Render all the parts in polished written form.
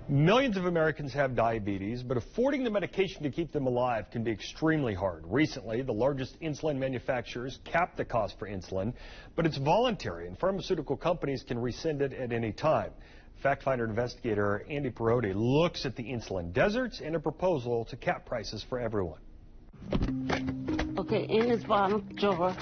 Millions of Americans have diabetes, but affording the medication to keep them alive can be extremely hard. Recently, the largest insulin manufacturers capped the cost for insulin, but it's voluntary, and pharmaceutical companies can rescind it at any time. Factfinder investigator Andy Perotti looks at the insulin deserts and a proposal to cap prices for everyone. Okay, in this bottom drawer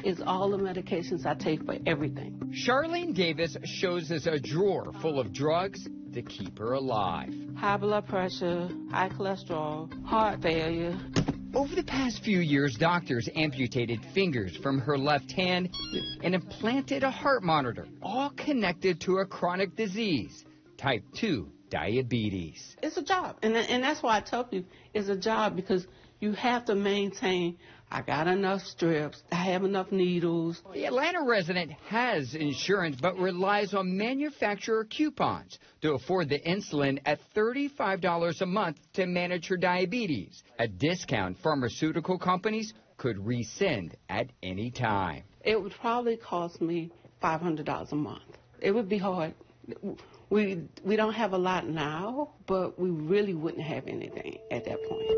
is all the medications I take for everything. Charlene Davis shows us a drawer full of drugs to keep her alive. High blood pressure, high cholesterol, heart failure. Over the past few years, doctors amputated fingers from her left hand and implanted a heart monitor, all connected to a chronic disease, type 2 diabetes. It's a job, and that's why I tell people it's a job, because you have to maintain, I got enough strips, I have enough needles. The Atlanta resident has insurance but relies on manufacturer coupons to afford the insulin at $35 a month to manage her diabetes, a discount pharmaceutical companies could rescind at any time. It would probably cost me $500 a month. It would be hard. We don't have a lot now, but we really wouldn't have anything at that point.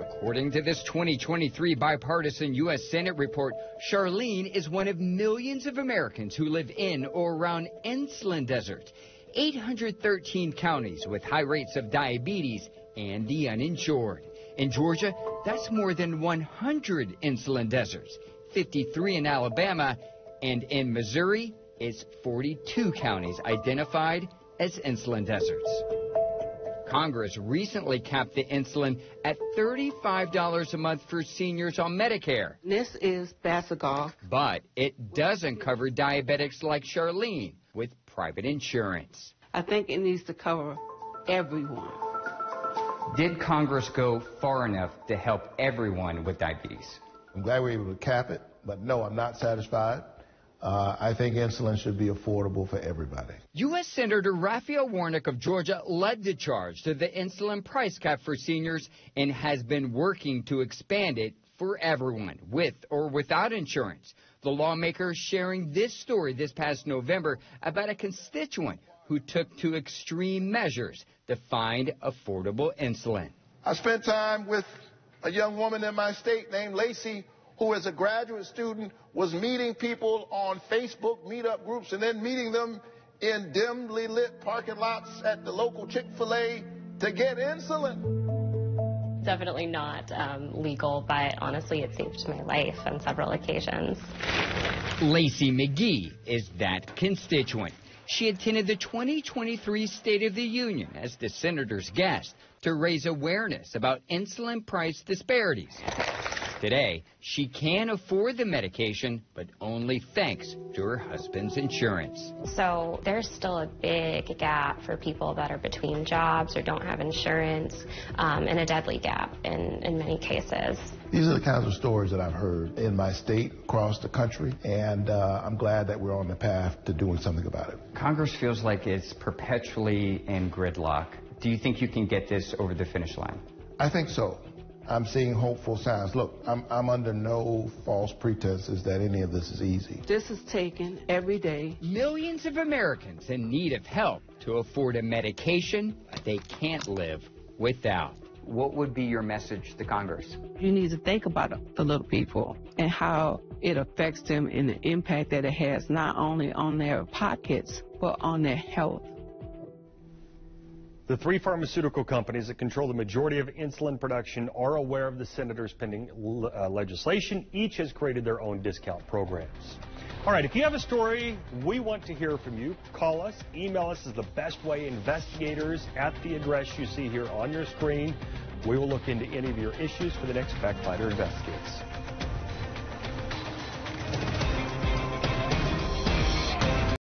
According to this 2023 bipartisan U.S. Senate report, Charlene is one of millions of Americans who live in or around insulin deserts, 813 counties with high rates of diabetes and the uninsured. In Georgia, that's more than 100 insulin deserts, 53 in Alabama, and in Missouri, it's 42 counties identified as insulin deserts. Congress recently capped the insulin at $35 a month for seniors on Medicare. This is Basagol. But it doesn't cover diabetics like Charlene with private insurance. I think it needs to cover everyone. Did Congress go far enough to help everyone with diabetes? I'm glad we were able to cap it, but no, I'm not satisfied. I think insulin should be affordable for everybody. U.S. Senator Raphael Warnock of Georgia led the charge to the insulin price cap for seniors and has been working to expand it for everyone, with or without insurance. The lawmaker sharing this story this past November about a constituent who took to extreme measures to find affordable insulin. I spent time with a young woman in my state named Lacey, who as a graduate student was meeting people on Facebook meetup groups and then meeting them in dimly lit parking lots at the local Chick-fil-A to get insulin. Definitely not legal, but honestly it saved my life on several occasions. Lacey McGee is that constituent. She attended the 2023 State of the Union as the senator's guest to raise awareness about insulin price disparities. Today, she can afford the medication, but only thanks to her husband's insurance. So there's still a big gap for people that are between jobs or don't have insurance, and a deadly gap in many cases. These are the kinds of stories that I've heard in my state, across the country, and I'm glad that we're on the path to doing something about it. Congress feels like it's perpetually in gridlock. Do you think you can get this over the finish line? I think so. I'm seeing hopeful signs. Look, I'm under no false pretenses that any of this is easy. This is taken every day. Millions of Americans in need of help to afford a medication they can't live without. What would be your message to Congress? You need to think about the little people and how it affects them and the impact that it has not only on their pockets, but on their health. The three pharmaceutical companies that control the majority of insulin production are aware of the senator's pending legislation. Each has created their own discount programs. All right, if you have a story, we want to hear from you. Call us, email us is the best way. Investigators at the address you see here on your screen. We will look into any of your issues for the next Factfinder Investigates.